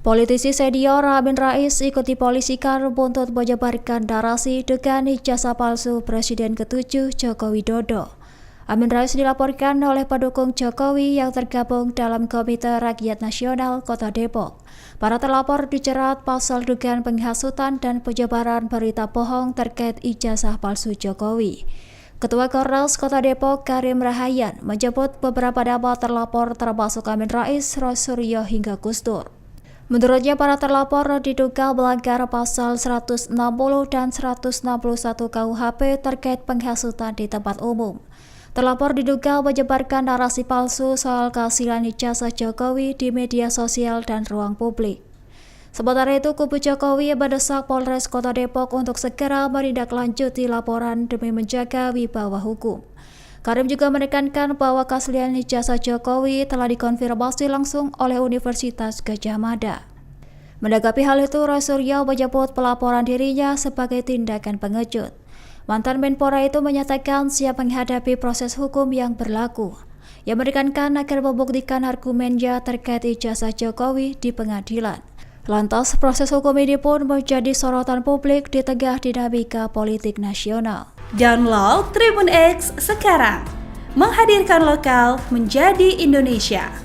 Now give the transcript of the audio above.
Politisi senior Amin Rais ikut dipolisikan buntut menyebarkan narasi dengan ijazah palsu Presiden ke-7 Joko Widodo. Amin Rais dilaporkan oleh pendukung Jokowi yang tergabung dalam Komite Rakyat Nasional Kota Depok. Para terlapor dijerat pasal dugaan penghasutan dan penyebaran berita bohong terkait ijazah palsu Jokowi. Ketua Kornas Kota Depok Karim Rahayan menyebut beberapa nama terlapor termasuk Amin Rais, Roy Suryo hingga Gus Dur. Menurutnya para terlapor diduga melanggar pasal 160 dan 161 KUHP terkait penghasutan di tempat umum. Terlapor diduga menyebarkan narasi palsu soal kehasilan ijazah Jokowi di media sosial dan ruang publik. Sementara itu, kubu Jokowi mendesak Polres Kota Depok untuk segera menindaklanjuti laporan demi menjaga wibawa hukum. Karim juga menekankan bahwa keaslian ijazah Jokowi telah dikonfirmasi langsung oleh Universitas Gadjah Mada. Menanggapi hal itu, Roy Suryo menyebut pelaporan dirinya sebagai tindakan pengecut. Mantan Menpora itu menyatakan siap menghadapi proses hukum yang berlaku. Ia menekankan akan membuktikan argumennya terkait ijazah Jokowi di pengadilan. Lantas, proses hukum ini pun menjadi sorotan publik di tengah dinamika politik nasional. Download Tribun X sekarang, menghadirkan lokal menjadi Indonesia.